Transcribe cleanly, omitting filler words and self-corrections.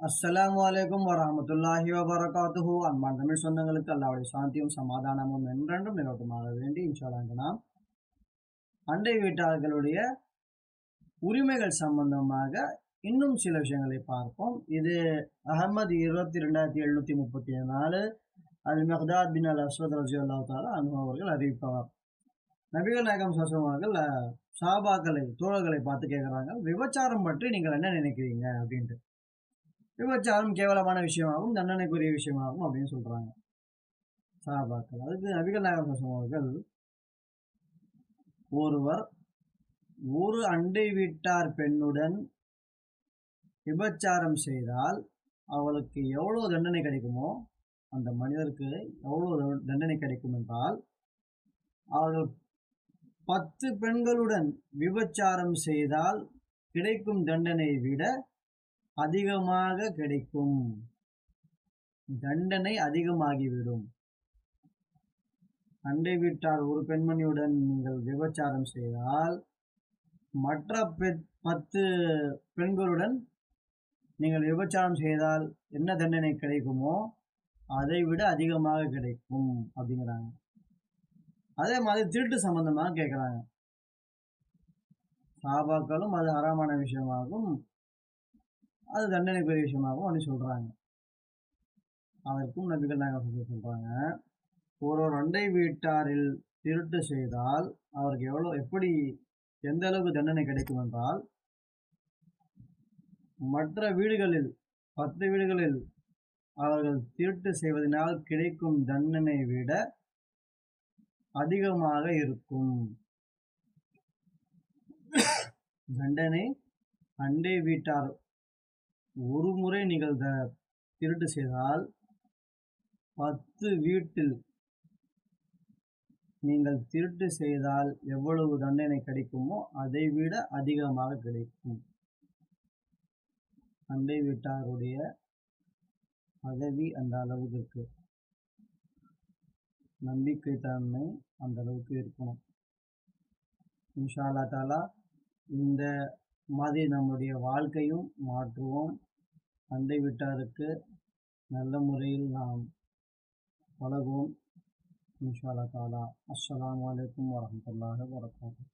அஸ்ஸலாமு அலைக்கும் வரஹ்மத்துல்லாஹி வபரகாத்துஹு. அன்பான தமிழ் சொந்தங்களுக்கு அல்லாஹ்வுடைய சாந்தியும் சமாதானமும் என்றென்றும் நிலவட்டுமாக வேண்டி இன்ஷா அல்லாஹ் நாம் அண்டை வீட்டார்களுடைய உரிமைகள் சம்பந்தமாக இன்னும் சில விஷயங்களை பார்ப்போம். இது அஹமது 22,734 அல் மெஹ்தாத் பின் அல் அஸ்வத் ரலியல்லாஹு தஆலா அன்ஹு அவர்கள் அறிவிப்பவர். நபிகள் நாயகம் ஸல்லல்லாஹு அலைஹி வஸல்லம் அவர்கள் சஹாபாக்களை தோழர்களை பார்த்து கேட்குறாங்க, விபச்சாரம் பற்றி நீங்கள் என்ன நினைக்கிறீங்க அப்படின்ட்டு. விபச்சாரம் கேவலமான விஷயமாகவும் தண்டனைக்குரிய விஷயமாகும் அப்படின்னு சொல்றாங்க சஹாபாக்கள். அதுக்கு நபிகள் நாயகம் ஸல்லல்லாஹு அலைஹி வஸல்லம் அவர்கள், ஒருவர் ஒரு அண்டை வீட்டார் பெண்ணுடன் விபச்சாரம் செய்தால் அவளுக்கு எவ்வளோ தண்டனை கிடைக்குமோ, அந்த மனிதருக்கு எவ்வளோ தண்டனை கிடைக்கும் என்றால், அவர்கள் 10 பெண்களுடன் விபச்சாரம் செய்தால் கிடைக்கும் தண்டனை விட அதிகமாக கிடைக்கும். தண்டனை அதிகமாகிவிடும். அண்டை வீட்டார் ஒரு பெண்மணியுடன் நீங்கள் விபச்சாரம் செய்தால் மற்ற 10 பெண்களுடன் நீங்கள் விபச்சாரம் செய்தால் என்ன தண்டனை கிடைக்குமோ அதை விட அதிகமாக கிடைக்கும் அப்படிங்கிறாங்க. அதே மாதிரி திருட்டு சம்பந்தமாக கேட்குறாங்க. சஹாபாக்களும் அது ஹராமான விஷயமாகும், அது தண்டனைக்குரிய விஷயமாகும் அப்படின்னு சொல்றாங்க. அதற்கும் நபிகள் நாயகம் சொல்றாங்க, ஒரு அண்டை வீட்டாரில் திருட்டு செய்தால் அவருக்கு எந்த அளவுக்கு தண்டனை கிடைக்கும் என்றால், மற்ற வீடுகளில் 10 வீடுகளில் அவர்கள் திருட்டு செய்வதனால் கிடைக்கும் தண்டனை விட அதிகமாக இருக்கும். தண்டனை அண்டை வீட்டார் ஒரு முறை நீங்கள் திருட்டு செய்தால் 10 வீட்டில் நீங்கள் திருட்டு செய்தால் எவ்வளவு தண்டனை கிடைக்குமோ அதை விட அதிகமாக கிடைக்கும். அண்டை வீட்டாருடைய பதவி அந்த அளவுக்கு இருக்கு, நம்பிக்கை தன்மை அந்த அளவுக்கு இருக்கணும். இன்ஷா அல்லாஹ் தஆலா இந்த மாதிரி நம்முடைய வாழ்க்கையும் மாற்றுவோம். அண்டை வீட்டாருக்கு நல்ல முறையில் நாம் பழகுவோம். இன்ஷா அல்லாஹ் தஆலா. அஸ்ஸலாமு அலைக்கும் வரஹ்மத்துல்லாஹி வபரகாத்துஹு.